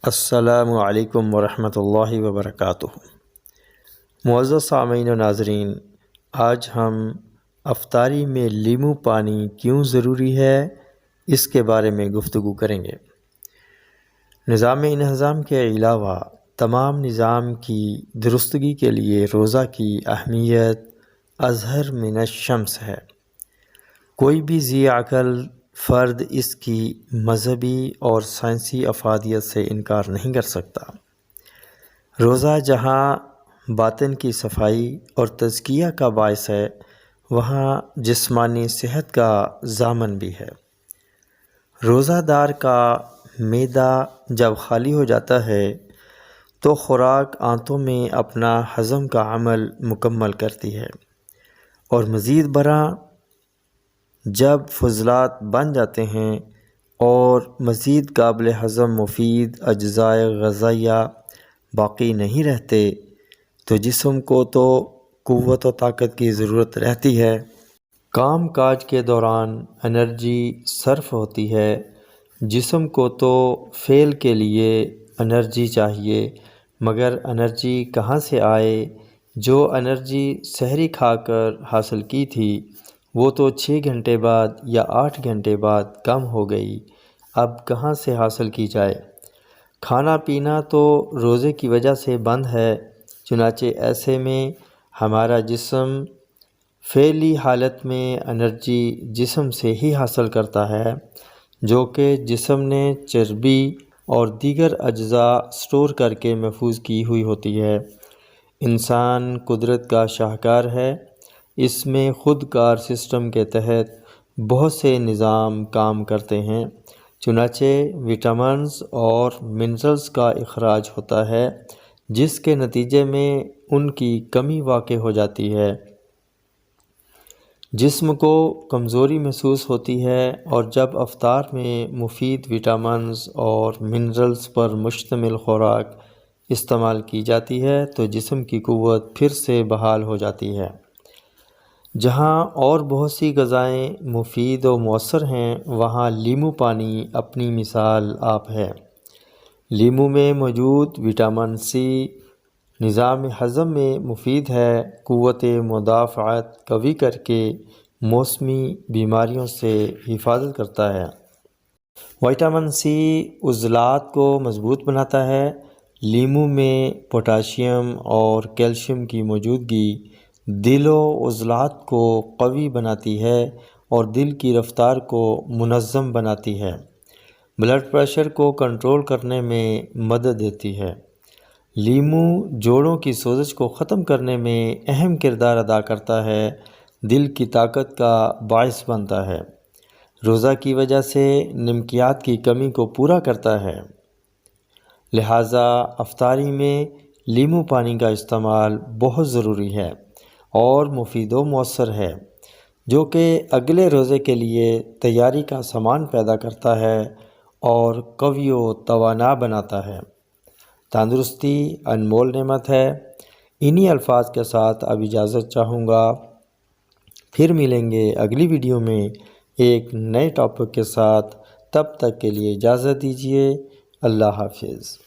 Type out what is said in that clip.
السلام علیکم ورحمۃ اللہ وبرکاتہ۔ معزز سامعین و ناظرین، آج ہم افطاری میں لیمو پانی کیوں ضروری ہے اس کے بارے میں گفتگو کریں گے۔ نظام انہضام کے علاوہ تمام نظام کی درستگی کے لیے روزہ کی اہمیت اظہر من الشمس ہے۔ کوئی بھی ذی عقل فرد اس کی مذہبی اور سائنسی افادیت سے انکار نہیں کر سکتا۔ روزہ جہاں باطن کی صفائی اور تزکیہ کا باعث ہے، وہاں جسمانی صحت کا ضامن بھی ہے۔ روزہ دار کا معدہ جب خالی ہو جاتا ہے تو خوراک آنتوں میں اپنا ہضم کا عمل مکمل کرتی ہے، اور مزید برآں جب فضلات بن جاتے ہیں اور مزید قابل ہضم مفید اجزاء غذائیہ باقی نہیں رہتے تو جسم کو تو قوت و طاقت کی ضرورت رہتی ہے۔ کام کاج کے دوران انرجی صرف ہوتی ہے، جسم کو تو فعل کے لیے انرجی چاہیے، مگر انرجی کہاں سے آئے؟ جو انرجی سحری کھا کر حاصل کی تھی وہ تو 6 گھنٹے بعد یا 8 گھنٹے بعد کم ہو گئی، اب کہاں سے حاصل کی جائے؟ کھانا پینا تو روزے کی وجہ سے بند ہے، چنانچہ ایسے میں ہمارا جسم فعلی حالت میں انرجی جسم سے ہی حاصل کرتا ہے، جو کہ جسم نے چربی اور دیگر اجزاء سٹور کر کے محفوظ کی ہوئی ہوتی ہے۔ انسان قدرت کا شاہکار ہے، اس میں خود کار سسٹم کے تحت بہت سے نظام کام کرتے ہیں، چنانچہ وٹامنز اور منرلز کا اخراج ہوتا ہے، جس کے نتیجے میں ان کی کمی واقع ہو جاتی ہے۔ جسم کو کمزوری محسوس ہوتی ہے، اور جب افطار میں مفید وٹامنز اور منرلز پر مشتمل خوراک استعمال کی جاتی ہے تو جسم کی قوت پھر سے بحال ہو جاتی ہے۔ جہاں اور بہت سی غذائیں مفید و مؤثر ہیں، وہاں لیمو پانی اپنی مثال آپ ہے۔ لیمو میں موجود وٹامن سی نظام ہضم میں مفید ہے، قوت مدافعت قوی کر کے موسمی بیماریوں سے حفاظت کرتا ہے۔ وٹامن سی عضلات کو مضبوط بناتا ہے۔ لیمو میں پوٹاشیم اور کیلشیم کی موجودگی دل و عضلات کو قوی بناتی ہے اور دل کی رفتار کو منظم بناتی ہے، بلڈ پریشر کو کنٹرول کرنے میں مدد دیتی ہے۔ لیمو جوڑوں کی سوزش کو ختم کرنے میں اہم کردار ادا کرتا ہے، دل کی طاقت کا باعث بنتا ہے، روزہ کی وجہ سے نمکیات کی کمی کو پورا کرتا ہے۔ لہٰذا افطاری میں لیمو پانی کا استعمال بہت ضروری ہے اور مفید و مؤثر ہے، جو کہ اگلے روزے کے لیے تیاری کا سامان پیدا کرتا ہے اور قوی و توانا بناتا ہے۔ تندرستی انمول نعمت ہے۔ انہی الفاظ کے ساتھ اب اجازت چاہوں گا، پھر ملیں گے اگلی ویڈیو میں ایک نئے ٹاپک کے ساتھ، تب تک کے لیے اجازت دیجیے۔ اللہ حافظ۔